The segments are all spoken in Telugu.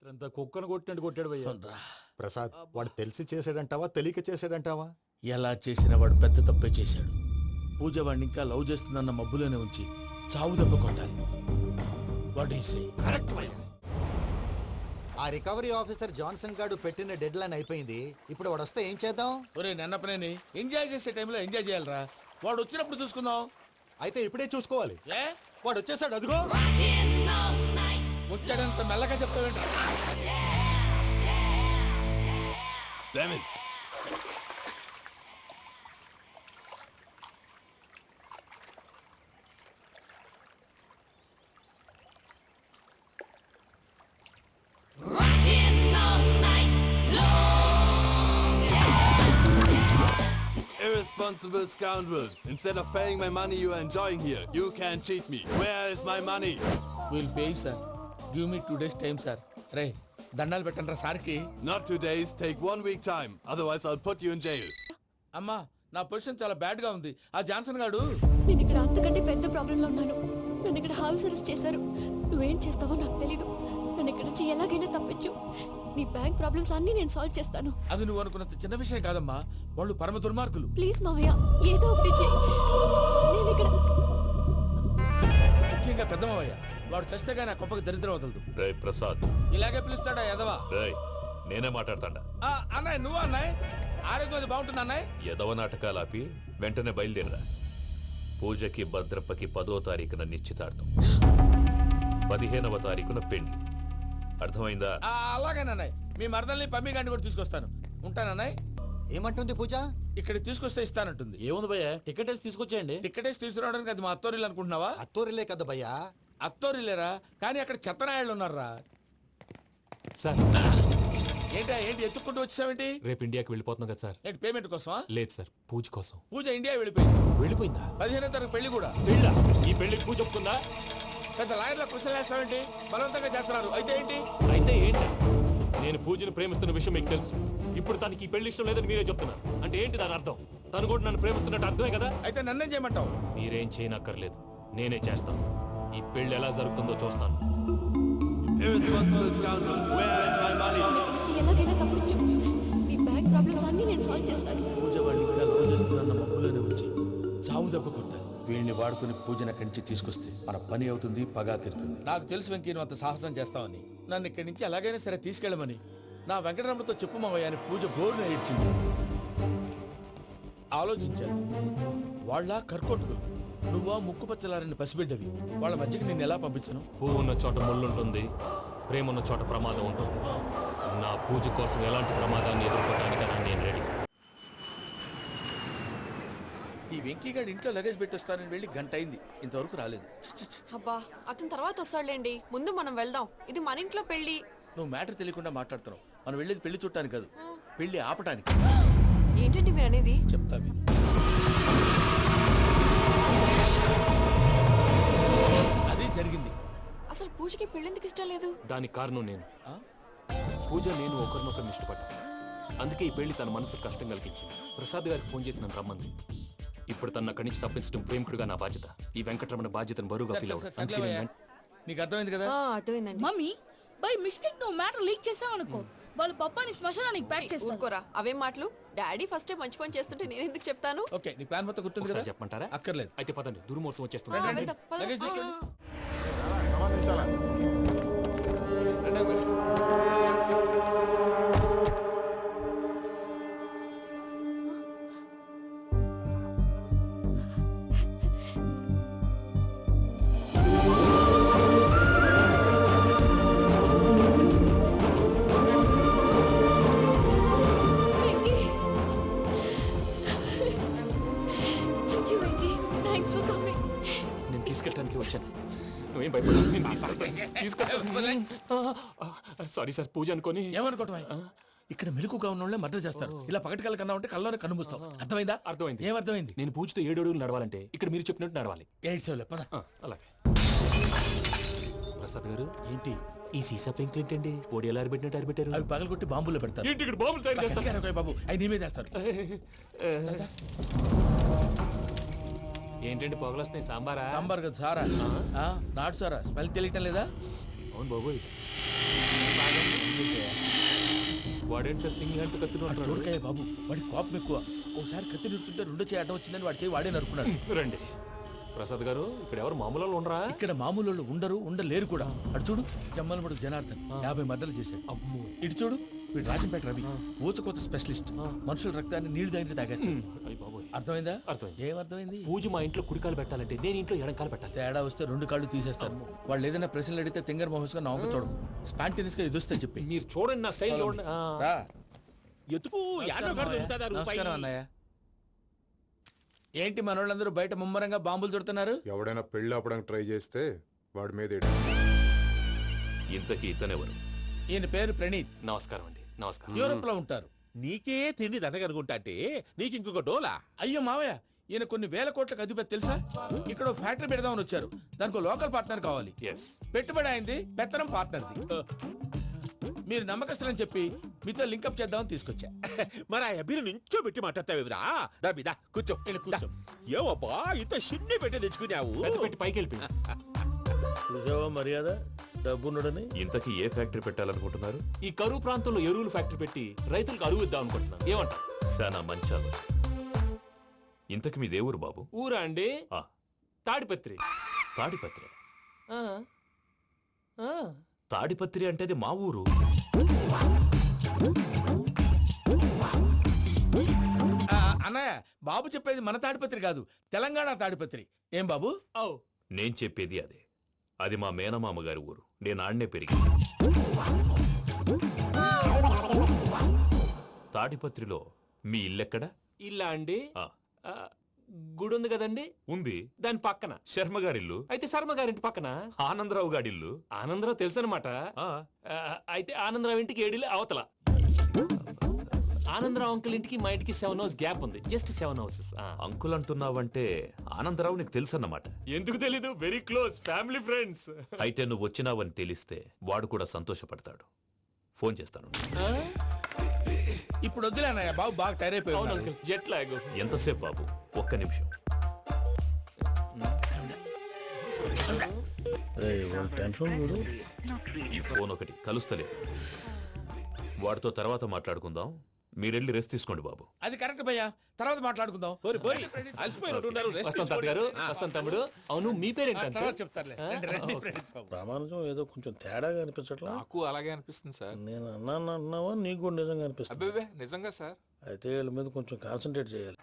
రాత్రంతా కుక్కను కొట్టినట్టు కొట్టాడు భయ్యా. ప్రసాద్ వాడు తెలిసి చేసాడంటావా తెలియక చేసాడంటావా? ఎలా చేసిన వాడు పెద్ద తప్పే చేశాడు. పూజ వాడిని ఇంకా లవ్ చేస్తుందన్న మబ్బులోనే ఉంచి చావు దెబ్బ కొట్టాలి. What you say? కరెక్ట్ భయ్యా. ఆ రికవరీ ఆఫీసర్ జాన్సన్ గారు పెట్టిన డెడ్ లైన్ అయిపోయింది. ఇప్పుడు వాడు వస్తే ఏం చేద్దాం? ఒరే నన్నపనేని ఎంజాయ్ చేసే టైంలో ఎంజాయ్ చేయాలరా. వాడు వచ్చినప్పుడు చూసుకుందాం. అయితే ఇప్పుడే చూసుకోవాలి. ఏ వాడు వచ్చేసాడు, అదిగో. వచ్చాడంత మెల్లగా చెప్తావేంట? Damn it! Irresponsible scoundrels! Instead of paying my money you are enjoying here, you can't cheat me. Where is my money? Will pay sir. Give me 2 days time sir. రే దండాలు పెట్టండి రా సార్కి. Not 2 days, take 1 week time. Otherwise I'll put you in jail. అమ్మా నా పొజిషన్ చాలా బ్యాడ్ గా ఉంది. ఆ జాన్సన్ గాడు నేను ఇక్కడ అంతకంటే పెద్ద ప్రాబ్లంలో ఉన్నాను. నన్ను ఇక్కడ హౌస్ అరెస్ట్ చేశారు. నువ్వేం చేస్తావో నాకు తెలీదు. నన్ను ఇక్కడ నుంచి ఎలాగైనా తప్పించు. నీ బ్యాంక్ ప్రాబ్లమ్స్ అన్ని నేను సాల్వ్ చేస్తాను. అది నువ్వు అనుకున్నంత చిన్న విషయం కాదమ్మా. వాళ్ళు పరమ దుర్మార్గులు. ప్లీజ్ మావయ్య ఏదో ఒకటి చెయ్యి. నేను ఇక్కడ ముఖ్యంగా పెద్దమావయ్య వాడు చేస్తే గానీ ఆ కొంపకి దరిద్రం వదలదు. రే ప్రసాద్, ఇలాగే పిలుస్తాడా ఎదవా? రేయ్ నేనే మాట్లాడతాడా? అన్నయ్య నువ్వు అన్నయ్య ఆరోగ్యం అది బాగుంటుంది అన్నయ్య. ఎదవ నాటకాలు ఆపి వెంటనే బయలుదేరరా. పూజకి భద్రప్పకి 10వ తారీఖున నిశ్చితార్థం, 15వ తారీఖున పెళ్లి. అర్థమైందా? అలాగేనన్నయ్య. మీ మరదల్ని పమ్మి గండి కూడా తీసుకొస్తాను. ఉంటానన్నయ్య. ఏమంటుంది పూజ? ఇక్కడికి తీసుకొస్తే ఇస్తానంటుంది. ఏముంది భయ్యా, టికెట్ వేసి తీసుకొచ్చేయండి. టికెట్ వేసి తీసుకురావడానికి అది మా అత్తోరిల్లు అనుకుంటున్నావా? అత్తూరిలే కదా భయ్యా. అత్తోరిల్లేరా, కానీ అక్కడ చెత్తనాయాళ్ళు ఉన్నారా. సార్ ఏంటి ఎత్తుక్కుంటూ వచ్చావేంటి? రేపు ఇండియాకి వెళ్ళిపోతున్నాం కదా సార్. ఏంటి పేమెంట్ కోసమా? లేదు సార్, పూజ కోసం. పూజ ఇండియా వెళ్ళిపోయింది. వెళ్ళిపోయిందా? 15వ తారీఖు పెళ్లి కూడా. పెళ్ళా? ఈ పెళ్లికి పూజ ఒప్పుకుందా? పెద్ద లాయర్ల క్వశ్చన్ వేస్తావేంటి? బలవంతంగా చేస్తున్నారు. అయితే ఏంటి? అయితే ఏంటి? నేను పూజను ప్రేమిస్తున్న విషయం మీకు తెలుసు. ఇప్పుడు తనకి ఈ పెళ్లి ఇష్టం లేదని మీరే చెప్తున్నారు. అంటే ఏంటి దాని అర్థం? తను కూడా నన్ను ప్రేమిస్తున్నట్టు అర్థమే కదా. అయితే నన్నేం చేయమంటావు? మీరేం చేయనక్కర్లేదు, నేనే చేస్తాను. ఈ పెళ్లి ఎలా జరుగుతుందో చూస్తాను. Irresponsible scoundrel! Where is my money? ఇక్కడ నుంచి ఎలాగైనా తప్పించు. నీ బ్యాంక్ ప్రాబ్లమ్స్ అన్ని నేను సాల్వ్ చేస్తాను. పూజ వాడిని ఇంకా లవ్ చేస్తుందన్న మబ్బులోనే వచ్చి చావు దెబ్బ కొట్టాలి. వీళ్ళని వాడుకుని పూజన కంచి తీసుకొస్తే మన పని అవుతుంది, పగా తీరుతుంది. నాకు తెలుసు వెంకీ నువ్వు అంత సాహసం చేస్తావని. నన్ను ఇక్కడి నుంచి ఎలాగైనా సరే తీసుకెళ్ళమని నా వెంకటరమణతో చెప్పు మావయ్య అని పూజ బోరున ఏడ్చింది. ఆలోచించాను. వాళ్ళ కర్కోటకులు, నువ్వా ముక్కు పచ్చలారని పసిబిడ్డవి. వాళ్ళ మధ్యకి నేను ఎలా పంపించను? పువ్వు ఉన్న చోట ముళ్ళుంటుంది, ప్రేమ ఉన్న చోట ప్రమాదం ఉంటుంది. నా పూజ కోసం ఎలాంటి ప్రమాదాన్ని ఎదుర్కోవడానికైనా నేను రెడీ. ఈ వెంకీగాడి ఇంట్లో లగేజ్ పెట్టొస్తానని వెళ్ళి గంట అయింది, ఇంతవరకు రాలేదు. అబ్బా అతని తర్వాత వస్తాడులేండి, ముందు మనం వెళ్దాం. ఇది మన ఇంట్లో పెళ్లి. నువ్వు మ్యాటర్ తెలియకుండా మాట్లాడుతున్నావు. మనం వెళ్ళేది పెళ్లి చుట్టానికి కాదు, పెళ్లి ఆపటానికి. ఏంటండి మీరు అనేది? చెప్తా విను. అదే జరిగింది. అసలు పూజకి పెళ్ళెందుకు ఇష్టం లేదు? దానికి కారణం నేను. పూజ నేను ఒకరినొకరిని ఇష్టపడ్డా. అందుకే ఈ పెళ్లి తన మనసుకు కష్టం కలిగించింది. ప్రసాద్ గారికి ఫోన్ చేసి నన్ను రమ్మంది. ఇప్పుడు తన అక్కడి నుంచి తప్పించడం ప్రేమికుడుగా నా బాధ్యత. ఈ వెంకటరమణ బాధ్యతను బరువుగా ఫీల్ అవుతుంది. నీకు అర్థమైంది కదా? అర్థమైందండి. మమ్మీ బై మిస్టేక్ నువ్వు మ్యాటర్ లీక్ చేసావనుకో, వాళ్ళు పప్పాని శ్మశానానికి ప్యాక్ చేస్తారు. ఊరుకోరా, అవేం మాటలు. డాడీ ఫస్ట్ మంచి పని చేస్తుంటే నేను ఎందుకు చెప్తాను? ఓకే, నీ ప్లాన్ మొత్తం గుర్తుంది కదా? చెప్పమంటారా? అక్కర్లేదు. అయితే పదండి, దుర్ముహూర్తం వచ్చేస్తుంది. వెళ్దాం, పద. లగేజ్ తీసుకెళ్ళి. నేను తీసుకెళ్ళడానికి వచ్చాను. నువ్వేం భయపడదు. సారీ సార్, పూజ అనుకోని. ఏమనుకోవటం? ఇక్కడ మెలకుగా ఉన్న వాళ్ళే మర్డర్ చేస్తారు. ఇలా పగటి కళ్ళ కన్నా ఉంటే కళ్ళలోనే కనుమూస్తావు. అర్థమైందా? అర్థమైంది. ఏమర్థమైంది? నేను పూజతో 7 అడుగులు నడవాలంటే ఇక్కడ మీరు చెప్పినట్టు నడవాలి. 8 సేవలే పద. అలాగే. ప్రసాద్ గారు, ఏంటి ఈ సీసా పెంకులు ఏంటండి? పొడి ఎలా అరబెట్టినట్టు అరబెట్టారు? అవి పగలగొట్టి బాంబులో పెడతారు. ఏంటి ఇక్కడ బాంబులు తయారు చేస్తారు? బాబు అవి నీ మీద వేస్తారు. ఏంటండి పొగలొస్తున్నాయి? సాంబారా? సాంబార్ కదా సారా. నాటు సారా. స్మెల్ తెలియటం లేదా? అవును బాబోయ్. వాడేంటి సార్ సింగిల్ హ్యాండ్ కత్తి చూడకాయ బాబు వాడి కోపం ఎక్కువ. ఒకసారి కత్తి నిరుతుంటే రెండో చేయడం వచ్చిందని వాడి చేయి వాడే నరుకున్నాడు. రండి ప్రసాద్ గారు, ఇక్కడ ఎవరు మామూలు వాళ్ళు ఉండరా? ఇక్కడ మామూలు వాళ్ళు ఉండరు, ఉండలేరు కూడా. అటు చూడు, జమ్మలమడు జనార్దన్ 50 మర్డర్లు చేశాడు. అమ్మో. ఇటు చూడు, వీడు రాజంపేట రవి ఊచకోత స్పెషలిస్ట్. మనుషుల రక్తాన్ని నీళ్లు దగ్గర తాగేస్తాడు. అయ్య బాబోయ్. అర్థమైందా? అర్థమైంది. ఏమర్థమైంది? పూజ మా ఇంట్లో కుడికాలు పెట్టాలంటే నేను ఇంట్లో ఎడంకాలు పెట్టాలి. తేడా వస్తే 2 కాళ్ళు తీసేస్తారు. వాళ్ళు ఏదైనా ప్రశ్నలు అడిగితే తింగర్ మహోస్ గా నవ్వు చూడదు. స్పాంటినియస్ గా ఎదుస్తా చెప్పి. మీరు చూడండి నా స్టైల్ చూడండి. రా. ఎతుకు నమస్కారం అన్నయ్య. ఏంటి మనోళ్ళందరూ బయట ముమ్మరంగా బాంబులు దొరుకుతున్నారు? ఎవడైనా పెళ్లి ఆపడానికి ట్రై చేస్తే వాడి మీద ఇంతకీ ఇతనెవరు? ఈయన పేరు ప్రణీత్. నమస్కారం అండి. నమస్కారం. యూరోప్ లో ఉంటారు. నీకే తిండి దండగనుకుంటా అంటే నీకు ఇంకొక డోలా? అయ్యో మావయ్య, ఈయన కొన్ని వేల కోట్లకు అధిపతి తెలుసా? ఇక్కడ ఓ ఫ్యాక్టరీ పెడదామని వచ్చారు. దానికి లోకల్ పార్ట్నర్ కావాలి. ఎస్. పెట్టుబడి అయింది, పెత్తనం పార్ట్నర్ది. మీరు నమ్మకస్తులని చెప్పి మీతో లింకప్ చేద్దామని తీసుకొచ్చా. మరి ఆ అబ్బిని నుంచో పెట్టి మాట్లాడతావురా? దాబిదా కూర్చో. కూర్చో. ఏవబ్బా ఇంత సిన్ని పెట్టి తెచ్చుకున్నావు? పెట్టి పైకి వెళ్ళిపోయి. చూసావా మర్యాద, డబ్బున్నడని. ఇంతకీ ఏ ఫ్యాక్టరీ పెట్టాలనుకుంటున్నారు? ఈ కరువు ప్రాంతంలో ఎరువులు ఫ్యాక్టరీ పెట్టి రైతులకు అరువు ఇద్దాం అనుకుంటున్నాను. ఏమంటారు? శానా మంచాలు. ఇంతకి మీ దేవురు బాబు? ఊరా అండి? ఆ, తాడిపత్రి. తాడిపత్రి. ఆ. ఆ. తాడిపత్రి అంటే అది మా ఊరు. అన్నయ్య, బాబు చెప్పేది మన తాడిపత్రి కాదు, తెలంగాణ తాడిపత్రి. ఏం బాబు? నేను చెప్పేది అదే. అది మా మేనమామ గారి ఊరు. నేను ఆడనే పెరిగి. తాడిపత్రిలో మీ ఇల్లెక్కడ? ఇల్లా అండి? ఆ, గుడి ఉంది కదండి? ఉంది. దాని పక్కన శర్మ గారిల్లు. అయితే శర్మ గారింటి పక్కన ఆనందరావు గారిల్లు. ఆనందరావు తెలుసు అనమాట. అయితే ఆనందరావు ఇంటికి 7 అవతల. ఆనందరావు అంకుల్ ఇంటికి మా ఇంటికి 7 hours గ్యాప్ ఉంది. Just 7 houses. అంకుల్ అంటున్నావంటే ఆనందరావు నీకు తెలుసు అన్నమాట. ఎందుకు తెలీదు? Very close family friends. అయితే నువ్వు వచ్చినావని తెలిస్తే వాడు కూడా సంతోషపడతాడు. ఫోన్ చేస్తాను. ఇప్పుడు వద్దులే అన్నయ్య, బాబు బాగా టైర్ అవును అయిపోయాడు. Uncle, jet lag. ఎంతసేపు బాబు? ఒక్క నిమిషం. ఈ ఫోన్ ఒకటి కలుస్తలేదు. వాడితో తర్వాత మాట్లాడుకుందాం. మీరెళ్ళి రెస్ట్ తీసుకోండి బాబు. అది కరెక్ట్ భయ్యా, తర్వాత మాట్లాడుకుందాం. అలసిపోయినట్టున్నారు. రెస్ట్ వస్తాం తాత గారు, వస్తాం తమ్ముడు. అవును, మీ పేరేంటంటే? తర్వాత చెప్తారులే. రండి, రండి, ప్రణీత్ బాబు. ప్రామాణికం ఏదో కొంచెం తేడాగా అనిపించట్లా? నాకు అలాగే అనిపిస్తుంది సార్. నేను అన్నావా నీకు కూడా నిజంగా అనిపిస్తుంది? అబ్బే నిజంగా సార్. అయితే వీళ్ళ మీద కొంచెం కాన్సన్ట్రేట్ చేయాలి.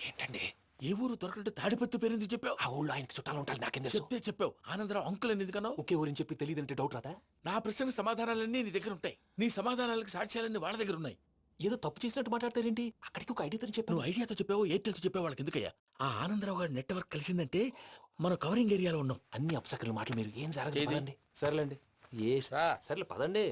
ఏంటండి? ఏ ఊరు దొరకట్టు తాడిపత్రి పేరు ఎందుకు చెప్పావు? ఆ ఊళ్ళో ఆయనకి చుట్టాలు ఉంటారు. నాకేం తెలుసు? చెప్తే చెప్పావు. ఆనందరావు అంకుల్ అని ఎందుకన్నావు? ఒకే ఊరిని చెప్పి తెలియదంటే డౌట్ రాదా? నా ప్రశ్నకు సమాధానాలన్నీ నీ దగ్గర ఉంటాయి. నీ సమాధానాలకు సాక్ష్యాలన్నీ వాళ్ళ దగ్గర ఉన్నాయి. ఏదో తప్పు చేసినట్టు మాట్లాడతారేంటి? అక్కడికి ఒక ఐడియాతో చెప్పాను. నువ్వు ఐడియాతో చెప్పావు, ఎయిర్టెల్తో చెప్పావు, వాళ్ళకి ఎందుకయ్యా? ఆ ఆనందరావు గారి నెట్వర్క్ కలిసిందంటే మనం కవరింగ్ ఏరియాలో ఉన్నాం. అన్ని అప్సకర్ల మాటలు మీరు ఏం జరగదండి. సర్లేండి. సర్లే పదండి.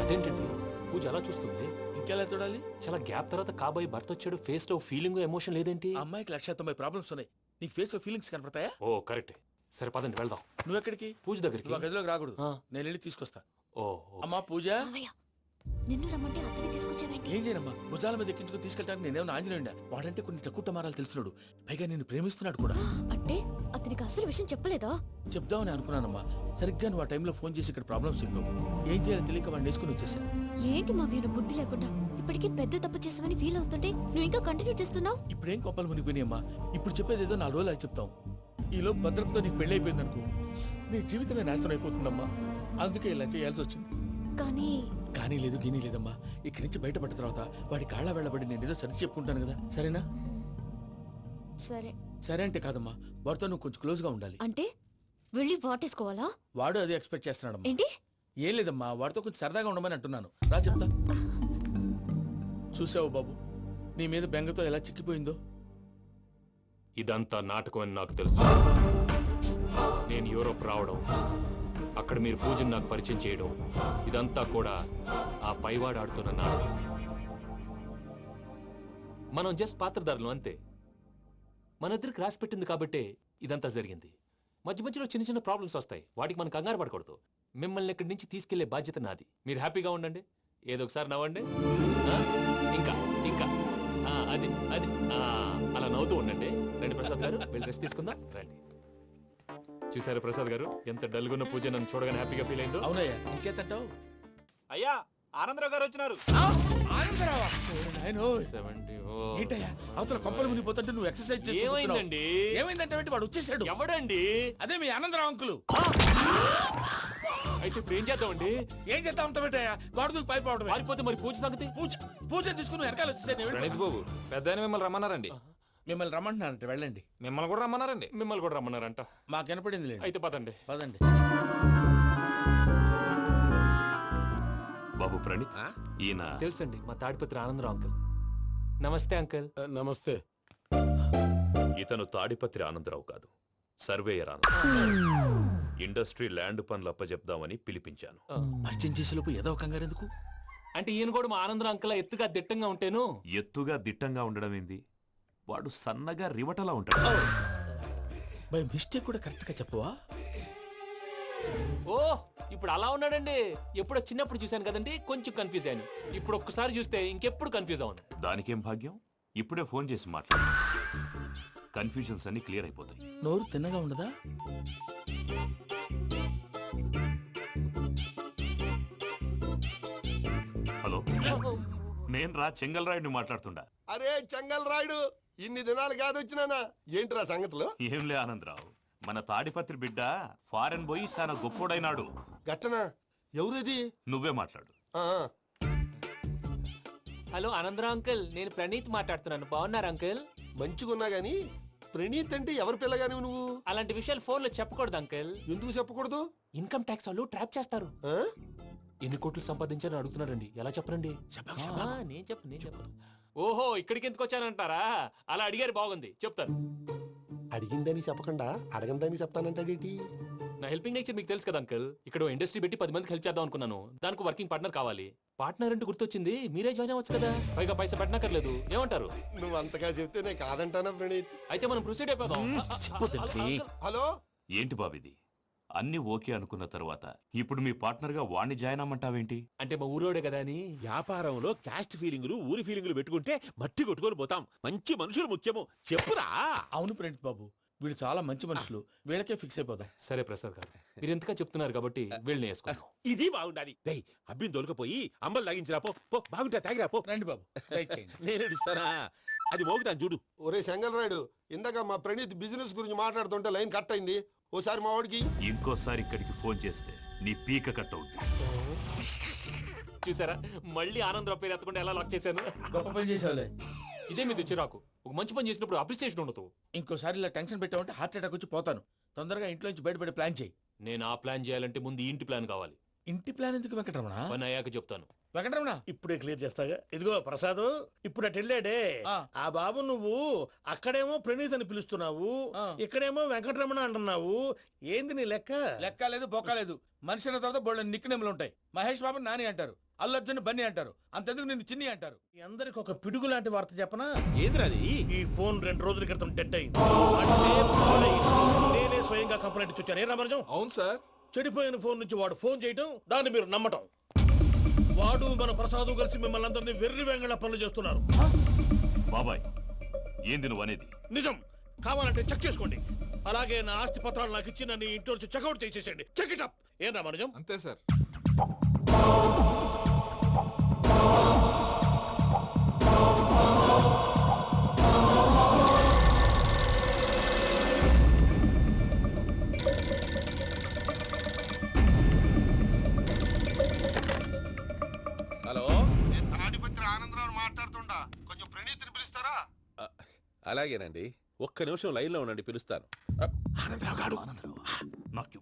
అదేంటండి పూజ అలా చూస్తుంది? ఇంకెలా చూడాలి? చాలా గ్యాప్ తర్వాత కాబోయే భర్త వచ్చాడు. ఫేస్ లో ఫీలింగ్, ఎమోషన్ లేదేంటి? ఆ అమ్మాయికి 190 ప్రాబ్లమ్స్ ఉన్నాయి. నీకు ఫేస్ లో ఫీలింగ్స్ కనపడతాయా? ఓ కరెక్ట్. సరే పదండి వెళ్దాం. నువ్వు ఎక్కడికి? పూజ దగ్గరికి. నువ్వు ఆ గదిలోకి రాకూడదు. ఆ. నేను వెళ్ళి తీసుకొస్తా. ఓ అమ్మా పూజ. మావయ్య, నిన్ను రమ్మంటే అతన్ని తీసుకొచ్చావేంటి? ఏం చేయనమ్మా, భుజాల మీద ఎక్కించుకుని తీసుకెళ్ళడానికి నేనేమన్నా ఆంజనేయుడా? వాడంటే కొన్ని తక్కువ టమారాలు తెలిసినాడు. పైగా నేను ప్రేమిస్తున్నాడు కూడా. అంటే అతనికి అసలు విషయం చెప్పలేదా? చెప్దామని అనుకున్నానమ్మా. సరిగ్గా నువ్వు ఆ టైంలో ఫోన్ చేసి ఇక్కడ ప్రాబ్లమ్స్ చెప్పావు. ఏం చేయాలో తెలియక వాడిని వేసుకుని వచ్చేసాను. ఏంటి మావయ్య బుద్ధి లేకుండా? ఇప్పటికీ పెద్ద తప్పు చేసావని ఫీల్ అవుతుంటే నువ్వు ఇంకా కంటిన్యూ చేస్తున్నావు. ఇప్పుడేం కోపాలు మునిగిపోయినాయమ్మా. ఇప్పుడు చెప్పేది ఏదో 4 రోజులు అది చెప్తాం. ఈలోపు భద్రతతో నీకు పెళ్లి అయిపోయింది అనుకో, నీ జీవితమే నాశనం అయిపోతుందమ్మా. అందుకే ఇలా చేయాల్సి వచ్చింది. కానీ లేదు, గీనీ లేదమ్మా. ఇక్కడి నుంచి బయటపడ్డ తర్వాత వాడి కాళ్ళ వెళ్ళబడి నేను ఏదో సరి చెప్పుకుంటాను కదా, సరేనా? సరే. సరే అంటే కాదమ్మా, వాడితో నువ్వు కొంచెం క్లోజ్ గా ఉండాలి. అంటే వెళ్ళి వాటేసుకోవాలా? వాడు అదే ఎక్స్పెక్ట్ చేస్తున్నాడమ్మా. ఏంటి? ఏం లేదమ్మా, వాడితో కొంచెం సరదాగా ఉండమని అంటున్నాను. రా చెప్తా. చూసావు బాబు, నీ మీద బెంగతో ఎలా చిక్కిపోయిందో. ఇదంతా నాటకం అని నాకు తెలుసు. నేను యూరోప్ రావడం, అక్కడ మీరు పూజను నాకు పరిచయం చేయడం, ఇదంతా కూడా ఆ పైవాడు ఆడుతున్న నాటకం. మనం జస్ట్ పాత్రధారులు అంతే. మన ఇద్దరికి రాసి పెట్టింది కాబట్టే ఇదంతా జరిగింది. మధ్య మధ్యలో చిన్న చిన్న ప్రాబ్లమ్స్ వస్తాయి. వాటికి మనం కంగారు పడకూడదు. మిమ్మల్ని ఇక్కడి నుంచి తీసుకెళ్లే బాధ్యత నాది. మీరు హ్యాపీగా ఉండండి. ఏదో ఒకసారి నవ్వండి. ఇంకా ఇంకా అది అది అలా నవ్వుతూ ఉండండి. రండి ప్రసాద్ గారు, వెళ్ళి రెస్ట్ తీసుకుందాం. రండి. చూసారా ప్రసాద్ గారు ఎంత డల్గున్న పూజ నన్ను చూడగానే హ్యాపీగా ఫీల్ అయిందో. అవునయ్యా ఇంకేతంటావు అయ్యా ఆనందరావు గారు వచ్చినారు. ఏంటయ్యా అవతల కొంపలు మునిగిపోతుంటే నువ్వు ఎక్సర్సైజ్ చేస్తూ ఏమైందండి? ఏమైందంటే వాడు వచ్చేసాడు. ఎవడండి? అదే మీ ఆనందరావు అంకులు. అయితే ఇప్పుడు ఏం చేద్దామండి? ఏం చేస్తా ఉంటావేటయ్యా గొడవకు పైపోవడం. పారిపోతే మరి పూజ సంగతి? పూజ తీసుకుని వెనకాల వచ్చేసాను. ప్రణీత్ బాబు పెద్ద ఆయన మిమ్మల్ని రమ్మన్నారండి. మిమ్మల్ని రమ్మంటున్నారంట వెళ్ళండి. మిమ్మల్ని కూడా రమ్మన్నారండి. మిమ్మల్ని కూడా రమ్మన్నారంట. మాకు వినపడింది లేండి. అయితే పదండి. పదండి. బాబు ప్రణీత్ ఈయన తెలుసండి మా తాడిపత్రి ఆనందరావు అంకుల్. నమస్తే అంకుల్. నమస్తే. ఇతను తాడిపత్రి ఆనందరావు కాదు, సర్వేయర్ ఆనందరావు. ఇండస్ట్రీ ల్యాండ్ పనులు అప్పచెప్దామని పిలిపించాను. పరిచయం చేసేలోపు ఏదో కంగారు ఎందుకు? అంటే ఈయన కూడా మా ఆనందరావు అంకుల్ ఎత్తుగా దిట్టంగా ఉంటేను. ఎత్తుగా దిట్టంగా ఉండడం ఏంది, వాడు సన్నగా రివటలా ఉంటాడు. బై మిస్టేక్ కూడా కరెక్ట్ గా చెప్పవా? ఓ ఇప్పుడు అలా ఉన్నాడండి. ఎప్పుడో చిన్నప్పుడు చూశాను కదండి, కొంచెం కన్ఫ్యూజ్ అయ్యాను. ఇప్పుడు ఒక్కసారి చూస్తే ఇంకెప్పుడు కన్ఫ్యూజ్ అవును. దానికేం భాగ్యం, ఇప్పుడే ఫోన్ చేసి మాట్లాడు. కన్ఫ్యూజన్స్ అన్ని క్లియర్ అయిపోతాయి. నోరు తిన్నగా ఉండదా? హలో, నేను రా చెంగల్ రాయుడిని మాట్లాడుతుండా. అరే చెంగల్ రాయుడు, ఇన్ని దినాలు కాదు వచ్చినానా? ఏంట్రా సంగతులు? ఏంలే ఆనందరావు, మన తాడిపత్రి బిడ్డ ఫారెన్ పోయి చాలా గొప్పోడైనాడు. గట్టనా? ఎవరిది? నువ్వే మాట్లాడు. హలో ఆనందరావు అంకుల్, నేను ప్రణీత్ మాట్లాడుతున్నాను. బాగున్నారు అంకుల్? మంచిగున్నా గాని ప్రణీత్ అంటే ఎవరి పిల్లగాని నువ్వు? అలాంటి విషయాలు ఫోన్ లో చెప్పకూడదు అంకుల్. ఎందుకు చెప్పకూడదు? ఇన్కమ్ ట్యాక్స్ వాళ్ళు ట్రాప్ చేస్తారు. ఎన్ని కోట్లు సంపాదించాలని అడుగుతున్నారండి. ఎలా చెప్పరండి? నేను చెప్పను. ఓహో ఇక్కడికి ఎందుకు వచ్చానంటారా? అలా అడిగారు, బాగుంది, చెప్తాను. అడిగిందని చెప్పకుండా అడగందని చెప్తానంటాడేటి? నా హెల్పింగ్ నేచర్ మీకు తెలుసు కదా అంకుల్. ఇక్కడ ఇండస్ట్రీ పెట్టి 10 మందికి హెల్ప్ చేద్దాం అనుకున్నాను. దానికి వర్కింగ్ పార్ట్నర్ కావాలి. పార్ట్నర్ అంటే గుర్తొచ్చింది, మీరే జాయిన్ అవ్వచ్చు కదా. పైగా పైసా పెట్టనక్కర్లేదు. ఏమంటారు? నువ్వు అంతగా చెప్తే నేను కాదంటానా ప్రణీత్? అయితే మనం ప్రొసీడ్ అయిపోదాం. హలో, ఏంటి బాబిది, అన్ని ఓకే అనుకున్న తర్వాత ఇప్పుడు మీ పార్ట్నర్ గా వాణ్ణి జాయిన్ అమ్మంటావేంటి? అంటే మా ఊరోడే కదా అని. వ్యాపారంలో క్యాస్ట్ ఫీలింగులు ఊరి ఫీలింగులు పెట్టుకుంటే మట్టి కొట్టుకొని పోతాం. మంచి మనుషులు ముఖ్యము, చెప్పురా. అవును ప్రణీత్ బాబు, వీళ్ళు చాలా మంచి మనుషులు. వీళ్ళకే ఫిక్స్ అయిపోదాం. సరే ప్రసాద్ గారు, మీరు ఎంతగా చెప్తున్నారు కాబట్టి వీళ్ళని వేసుకుందాం. ఇది బాగుండాలి. డై అబ్బిని దొలకపోయి అంబలు లాగించిరా పో. బాగుంటా తాగిరా పో. రండి బాబు, నేను ఇస్తానా? అది మోగుతాను చూడు. ఒరే చెంగల్ రాయుడు, ఇందాక మా ప్రణీత్ బిజినెస్ గురించి మాట్లాడుతుంటే లైన్ కట్ అయింది. ఓసారి మా వాడికి ఇంకోసారి ఇక్కడికి ఫోన్ చేస్తే నీ పీక కట్ అవుద్ది. చూసారా, మళ్ళీ ఆనందరావు పేరు ఎత్తకుండా ఎలా లాక్ చేశాను. గొప్ప పని చేసేవాళ్ళే. ఇదే మీద చిరాకు. ఒక మంచి పని చేసినప్పుడు అప్రిసియేషన్ ఉండదు. ఇంకోసారి ఇలా టెన్షన్ పెట్టామంటే హార్ట్ అటాక్ వచ్చి పోతాను. తొందరగా ఇంట్లో నుంచి బయటపడే ప్లాన్ చేయి. నేను ఆ ప్లాన్ చేయాలంటే ముందు ఈ ఇంటి ప్లాన్ కావాలి. ఇంటి ప్లాన్ ఎందుకు వెంకటరమణ? పని అయ్యాక చెప్తాను. వెంకటరమణ ఇప్పుడే క్లియర్ చేస్తాగా. ఇదిగో ప్రసాద్, ఇప్పుడు అటు వెళ్ళాడే ఆ బాబు, నువ్వు అక్కడేమో ప్రణీత్ అని పిలుస్తున్నావు, ఇక్కడేమో వెంకటరమణ అంటున్నావు. ఏంది నీ లెక్క? లెక్క లేదు, బొక్క లేదు. మనిషి అన్న తర్వాత బోళ్ళ నిక్నెములు ఉంటాయి. మహేష్ బాబు నాని అంటారు, అల్లు అర్జున్ బన్నీ అంటారు, అంతెందుకు నిన్ను చిన్ని అంటారు. అందరికి ఒక పిడుగు లాంటి వార్త చెప్పనా? ఏంద్రది? ఈ ఫోన్ 2 రోజుల క్రితం డెడ్ అయింది. నేనే స్వయంగా కంప్లైంట్ ఇచ్చి వచ్చాను. ఏ రామరాజం? అవును సార్. చెడిపోయిన ఫోన్ నుంచి వాడు ఫోన్ చేయటం, దాన్ని మీరు నమ్మటం. వాడు మన ప్రసాదు కలిసి మిమ్మల్ని అందరినీ వెర్రి వెంగళ పనులు చేస్తున్నారు. బాబాయ్, ఏంది నువ్వు అనేది? నిజం. కావాలంటే చెక్ చేసుకోండి. అలాగే నా ఆస్తి పత్రాలు నాకు ఇచ్చి నన్ను ఇంట్లో నుంచి చెక్అౌట్ చేసేసండి. Check it up. ఏం రామరాజం? అంతే సార్. హలో, నేను తాడిపత్రి ఆనందరావు మాట్లాడుతుండా. కొంచెం ప్రణీత్ని పిలుస్తారా? అలాగేనండి. ఒక్క నిమిషం లైన్ లో ఉండండి, పిలుస్తాను. ఆనందరావు గాడు. నాకు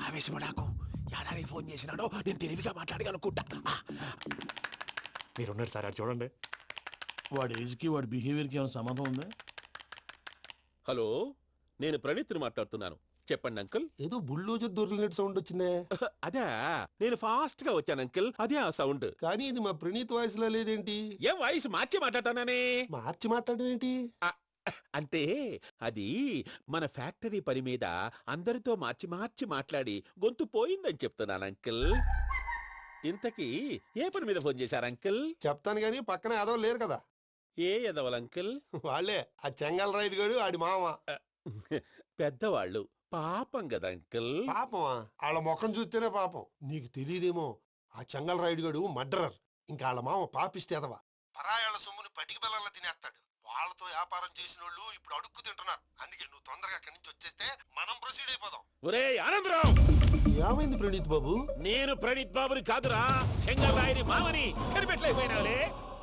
ఆవేశపడాకు. యాదానికి ఫోన్ చేసినాడో నేను తెలివిగా మాట్లాడగలనుకుంటా. మీరున్నారు సార్, అది చూడండి. వాడి ఏజ్కి వాడి బిహేవియర్కి ఏమైనా సంబంధం ఉందా? హలో, నేను ప్రణీత్ని మాట్లాడుతున్నాను. చెప్పండి అంకుల్. ఏదో బుల్డోజర్ దొరికినట్టు సౌండ్ వచ్చిందే. అదే, నేను ఫాస్ట్ గా వచ్చాను అంకుల్. అదే ఆ సౌండ్. కానీ ఇది మా ప్రణీత్ వాయిస్ లో లేదేంటి? ఏం వాయిస్ మార్చి మాట్లాడతాననే? మార్చి మాట్లాడడం ఏంటి? అంటే అది మన ఫ్యాక్టరీ పని మీద అందరితో మార్చి మార్చి మాట్లాడి గొంతు పోయిందని చెప్తున్నాను అంకుల్. ఇంతకీ ఏ పని మీద ఫోన్ చేశారు అంకుల్? చెప్తాను గానీ పక్కన ఏదో లేరు కదా. ఏ ఎదవల్ అంకుల్? వాళ్ళే ఆ చెంగల్ రైడ్ గాడు, ఆడి మామ. పెద్దవాళ్ళు పాపం కదా అంకుల్. పాపమా? వాళ్ళ ముఖం చూస్తేనే పాపం. నీకు తెలియదేమో, ఆ చెంగల్ రైడ్ గడు మర్డరర్. ఇంకా వాళ్ళ మామ పాపిస్తేదవా, పరాయాళ్ళ సొమ్ముని పటికి బెల్లంలో తినేస్తాడు. వాళ్ళతో వ్యాపారం చేసిన వాళ్ళు ఇప్పుడు అడుక్కు తింటున్నారు. అందుకే నువ్వు తొందరగా అక్కడి నుంచి వచ్చేస్తే మనం ప్రొసీడ్ అయిపోదాం. ఒరే ఆనందరావు, ఏమైంది ప్రణీత్ బాబు? నేను ప్రణీత్ బాబుని కాదురా, చెంగల్ రాయని మామని కనిపెట్టలేకపోయినావులే.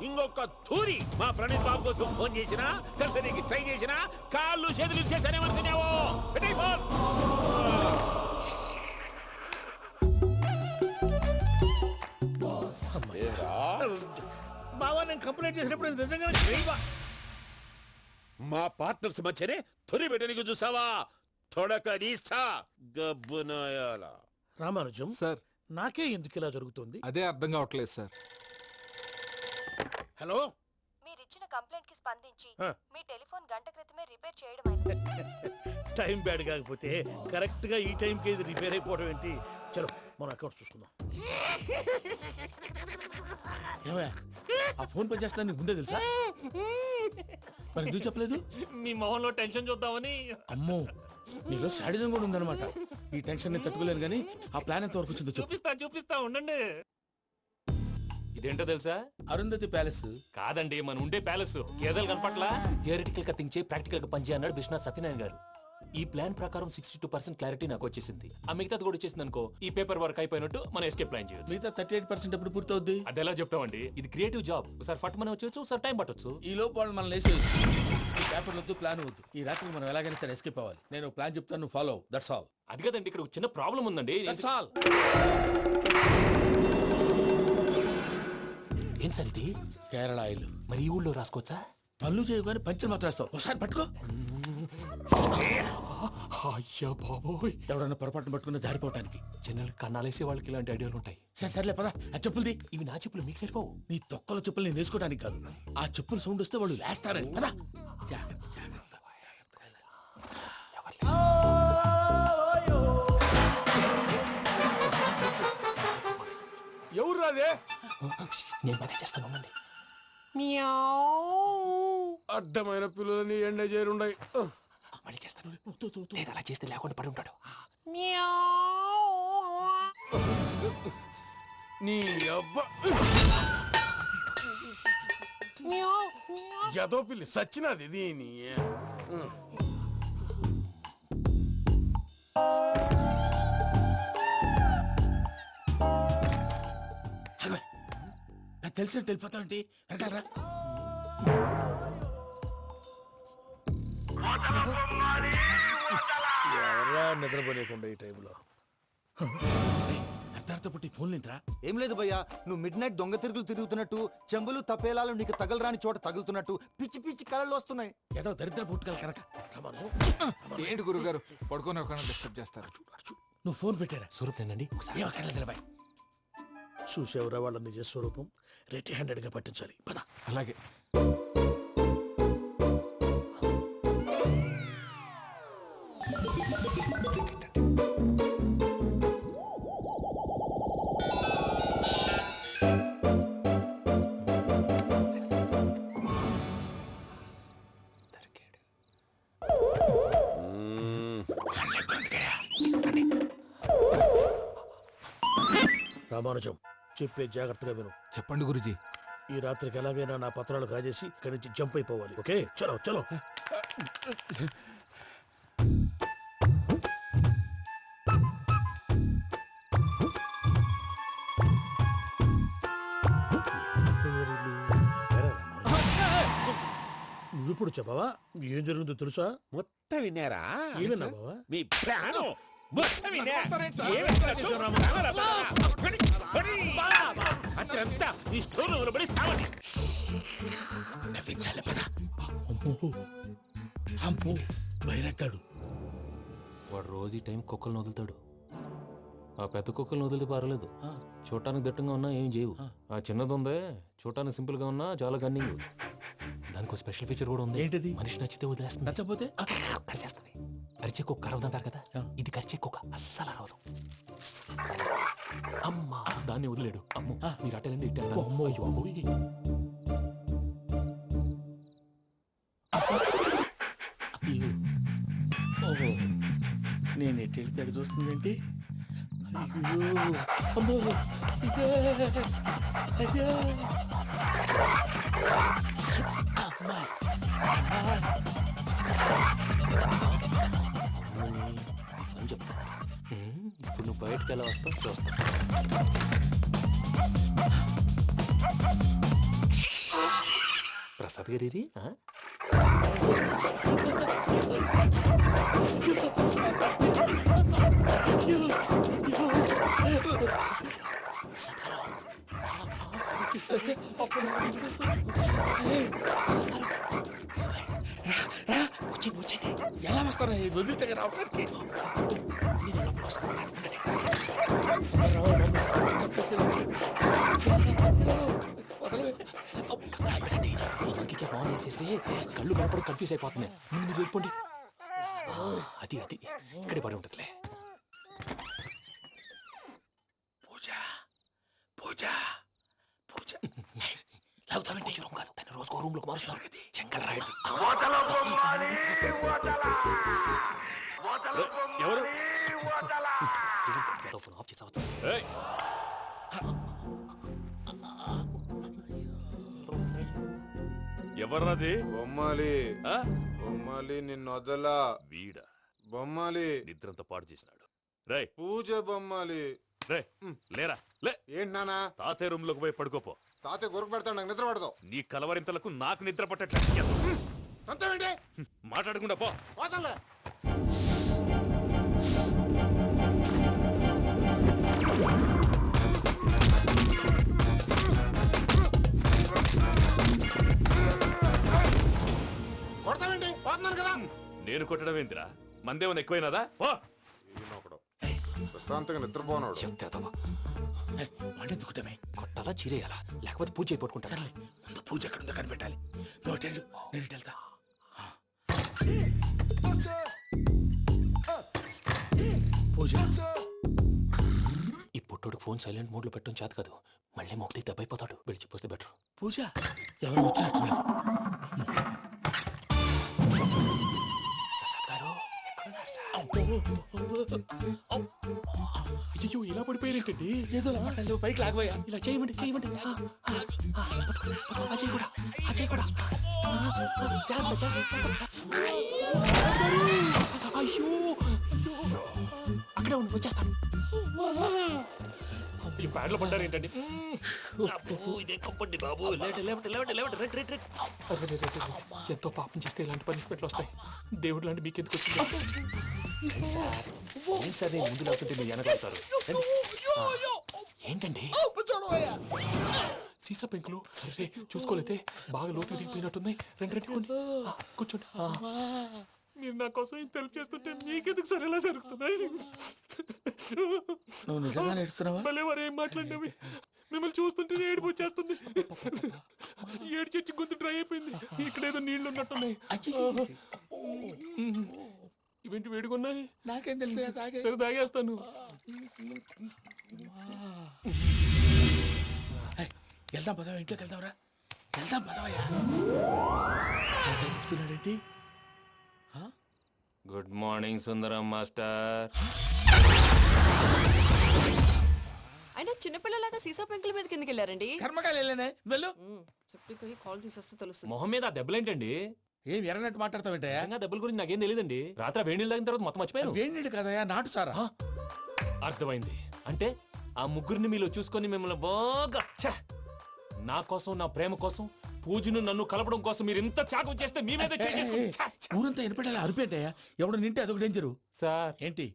ఇంకొక తూరి మా ప్రణీత్ బాబు కోసం ఫోన్ చేసినా, కలిసి ట్రై చేసినా కాళ్ళు చేతులు చేశానేమనుకున్నావో. ఫోన్ బావా, నేను కంప్లైంట్ చేసినప్పుడు ఇది నిజంగానే చేయవా? మా పార్ట్నర్స్ మధ్యనే తొలి పెట్టడానికి చూసావా? తొడక నీస్తా గబ్బునాయాల. రామానుజం సార్, నాకే ఎందుకు ఇలా జరుగుతుంది? అదే అర్థం కావట్లేదు సార్. హలో, మీరిచ్చిన కంప్లైంట్ కి స్పందించి ఆ. మీ టెలిఫోన్ గంట క్రితమే రిపేర్ చేయడం టైం బ్యాడ్ కాకపోతే కరెక్ట్ గా ఈ టైంకి ఇది రిపేర్ అయిపోవడం ఏంటి? చలో మన అకౌంట్ చూసుకుందాం. ఏమయ్యా, ఆ ఫోన్ పనిచేస్తున్నా నీకు ముందే తెలుసా? మరి ఎందుకు చెప్పలేదు? మీ మొహంలో టెన్షన్ చూద్దామని. అమ్మో, నీలో శాడిజం కూడా ఉందన్నమాట. ఈ టెన్షన్ ని తట్టుకోలేను కానీ ఆ ప్లాన్ ఎంత వరకు వచ్చిందో చెప్పు. చూపిస్తా ఉండండి. ఇదేంటో తెలుసా? అరుంధతి ప్యాలెస్ కాదండి, మన ఉండే ప్యాలెస్. గేదెలు కనపట్లా? థియరిటికల్ గా థింక్ చేయి, ప్రాక్టికల్ గా పనిచేయ అన్నాడు విశ్వనాథ్ సత్యనారాయణ గారు. ఈ ప్లాన్ ప్రకారం 62% క్లారిటీ నాకు వచ్చేసింది. ఆ మిగతాది కూడా వచ్చేసింది అనుకో, ఈ పేపర్ వర్క్ అయిపోయినట్టు మనం ఎస్కేప్ ప్లాన్ చేయొచ్చు. మిగతా 38% ఎప్పుడు పూర్తవుద్ది? అది ఎలా చెప్తామండి? ఇది క్రియేటివ్ జాబ్. ఒకసారి ఫట్ మనం వచ్చేచ్చు, ఒకసారి టైం పట్టొచ్చు. ఈ లోపు వాళ్ళు మనం లేసేయచ్చు. ఈ పేపర్ వద్దు, ప్లాన్ వద్దు. ఈ రాత్రికి మనం ఎలాగైనా సరే ఎస్కేప్ అవ్వాలి. నేను ప్లాన్ చెప్తాను, నువ్వు ఫాలో. That's all. అది కదండి, ఇక్కడ ఒక చిన్న ప్రాబ్లం ఉందండి. That's all. ఏం సార్ ఇది? కేరళ ఆయిల్. మరి ఈ ఊళ్ళో రాసుకోవచ్చా? పనులు చేయగానే పంచర్ మాత్రం వేస్తావు. ఒకసారి పట్టుకో. అయ్యా బాబోయ్, ఎవడన్నా పొరపాటును పట్టుకున్న జారిపోవటానికి. జనరల్ కన్నాలేసే వాళ్ళకి ఇలాంటి ఐడియాలు ఉంటాయి. సర్లే పదా, ఆ చెప్పులది. ఇవి నా చెప్పులు, మీకు సరిపోవు. నీ తొక్కల చెప్పులు నేను వేసుకోవడానికి కాదు, ఆ చెప్పులు సౌండ్ వస్తే వాళ్ళు లేస్తారని. పదా. ఎవరు రాదే? నేను పని చేస్తాను. అడ్డమైన పిల్లలని ఎండ చేరుండయి. మళ్ళీ చేస్తాను. నేను అలా చేస్తే లేకుండా పడి ఉంటాడు. నీ అబ్బా ఎదో పిల్లి సచ్చినది దీని. నాకు తెలిసినట్టు వెళ్ళిపోతా ఉంటే వెనకాలరా. ఎవరా నిద్రపోలేకుండా ఈ టైంలో? అర్ధార్థ పుట్టి ఫోన్ లేంట్రా. ఏం లేదు భయ్యా, నువ్వు మిడ్ నైట్ దొంగ తిరుగులు తిరుగుతున్నట్టు, చెంబులు తపేలాలు నీకు తగలరాని చోట తగులుతున్నట్టు పిచ్చి పిచ్చి కళలు వస్తున్నాయి. ఏదో దరిద్ర పుట్టుకల కనుక. ఏంటి గురుగారు పడుకొని ఒక డిస్టర్బ్ చేస్తారు? నువ్వు ఫోన్ పెట్టారా? స్వరూప్ నేనండి. ఏమక్కర్లేదు. చూసేవరా వాళ్ళ నిజ స్వరూపం? రెట్టి హ్యాండెడ్ గా పట్టించాలి. పద. అలాగే. రామానుజం, చెప్పే జాగ్రత్తగా విను. చెప్పండి గురుజీ. ఈ రాత్రికి ఎలాగైనా నా పత్రాలు కాజేసి ఇక్కడి నుంచి జంప్ అయిపోవాలి. ఓకే, చలో చలో. నువ్విప్పుడు చెప్పవా ఏం జరుగుతుందో తెలుసా? మొత్తం విన్నారా? ఏమన్నా బావా? మీ ప్రాణం మొత్తం విన్నా. అతనంతా ఈ స్టోర్ రూమ్ లో పడి సావండి. నవ్వించాలి. పద. అమ్మో అమ్మో, బైరక్కాడు. వాడు రోజు ఈ టైం కుక్కలను వదులుతాడు. ఆ పెద్ద కుక్కలను వదిలితే పర్లేదు, చూడటానికి దట్టంగా ఉన్నా ఏం చేయవు. ఆ చిన్నది ఉందే, చూడటానికి సింపుల్ గా ఉన్నా చాలా కన్నింగ్. దానికి ఒక స్పెషల్ ఫీచర్ కూడా ఉంది. ఏంటిది? మనిషి నచ్చితే వదిలేస్తుంది, నచ్చపోతే కరిచేస్తుంది. అరిచే కుక్క అరవదంటారు కదా, ఇది కరిచే కుక్క అస్సలు అరవదు. అమ్మా, దాన్ని వదిలేడు. అమ్మో, మీరు అటెండి ఇట్టే. నేను ఎటు వెళ్తే అటు చూస్తుందంటే అయ్యో అమ్మో ఇదే అయ్యో అమ్మా అని చెప్తా ఇప్పుడు నువ్వు బయటకు ఎలా వస్తావు చూస్తా. ప్రసాద్ గారి ఎలా వస్తారా వదిలితే రావడానికి ఫోన్ చేసేస్తే కళ్ళు కనపడి కన్ఫ్యూజ్ అయిపోతున్నాయి. మీరు వెళ్ళిపోండి. అది అది ఇక్కడే పడి ఉంటుందిలే. పూజ పూజ పూజ లాగుతామంటే రూమ్ కాదు, తన రోజుకో రూమ్ లోకి మారుస్తున్నారు కదా శంకర్ రాయుడు. ఎవరు ఫోన్ ఆఫ్ చేసావచ్చు. ఎవర్రాది? బొమ్మాలి బొమ్మాలి నిన్ను వదలా. వీడ బొమ్మాలి నిద్రంతా పాడు చేసినాడు. రే పూజ బొమ్మాలి. రే లేరా లే. ఏంటి నానా? తాతయ్య రూమ్ లోకి పోయి పడుకోపో. తాతయ్య గురకు పెడతాడు, నాకు నిద్ర పడతావు. నీ కలవరింతలకు నాకు నిద్ర పట్టట్లేదు. అంతేంటి మాట్లాడకుండా పో. పోతాలే. కొడతావేంటి? పోతున్నాను కదా. నేను కొట్టడం ఏంటిరా? మందేమన్నా ఎక్కువైనదా? ఓ ప్రశాంతంగా నిద్రపోనాడు. వాడెందుకుంటామే కొట్టాలా చీరేయాలా లేకపోతే పూజ అయిపోట్టుకుంటా. సర్లే ముందు పూజ ఎక్కడ ఉందో కనిపెట్టాలి. నువ్వు వెళ్ళు, నేను ఇటు వెళ్తా. పూజ ఈ పుట్టోడు ఫోన్ సైలెంట్ మోడ్ లో పెట్టడం చేత కాదు. మళ్ళీ మొక్కి దెబ్బైపోతాడు. విడిచిపోతే బెటర్. పూజ ఎవరు వచ్చినట్టున్నారు. అయ్యో ఇలా పడిపోయారేంటండి? ఏదో మాట్లాడలేవు, పైకి లాగబోయా. ఇలా చేయమండి చేయమండి. అజయ్ కూడా అజయ్ కూడా అయ్యో అక్కడే ఉండి వచ్చేస్తాను. ఈ బ్యాడ్లో పడ్డారు ఏంటండి? ఎంతో పాపం చేస్తే ఇలాంటి పనిష్మెంట్లు వస్తాయి. దేవుడు లాంటి మీకెందుకు వచ్చింది? సార్ నేను ముందు లేకుంటే మీరు వెనకాడతారు. ఏంటండి సీసా పెంకులు చూసుకోలేతే బాగా లోతు దిగిపోయినట్టున్నాయి. రెండు కూర్చోండి. మీరు నా కోసం ఇంత హెల్ప్ చేస్తుంటే మీకెందుకు సరే ఎలా జరుగుతున్నాయి? నువ్వు నిజంగా నేర్చుతున్నావా? భలే వారు ఏం మాట్లాడినవి. మిమ్మల్ని చూస్తుంటే ఏడుపు వచ్చేస్తుంది. ఏడు చెట్టు గొంతు డ్రై అయిపోయింది. ఇక్కడ ఏదో నీళ్లు ఉన్నట్టున్నాయి. ఇవేంటి వేడుకున్నాయి? నాకేం తెలుసు, సరే తాగేస్తాను. వెళ్దాం పదవా, ఇంట్లోకి వెళ్దాంరా. వెళ్దాం పదవయ్యా. చెప్తున్నాడేంటి? గుడ్ మార్నింగ్ సుందరం మాస్టర్. అయినా చిన్నపిల్లలాగా సీసా పెంకుల మీద కిందకి వెళ్ళారండి. కర్మకాయలు వెళ్ళానే, వెళ్ళు. చెప్పి కాల్ తీసేస్తే తెలుస్తుంది. మొహం మీద ఆ దెబ్బలేంటండి? ఏం ఎర్రనట్టు మాట్లాడతావేంటయ్యా? దెబ్బల గురించి నాకేం తెలియదండి. రాత్రి వేడి నీళ్ళు తాగిన తర్వాత మొత్తం మర్చిపోయాను. వేడి నీళ్ళు కదయ్యా, నాటు సారా. అర్థమైంది. అంటే ఆ ముగ్గురిని మీలో చూసుకొని మిమ్మల్ని బాగా నా కోసం, నా ప్రేమ కోసం, పూజను నన్ను కలపడం కోసం మీరు ఇంత త్యాగం చేస్తే మీ మీద ఊరంతా వినపడేలా అరిపేంటయ్యా. ఎవడు నింటే అదొక డేంజరు. సార్ ఏంటి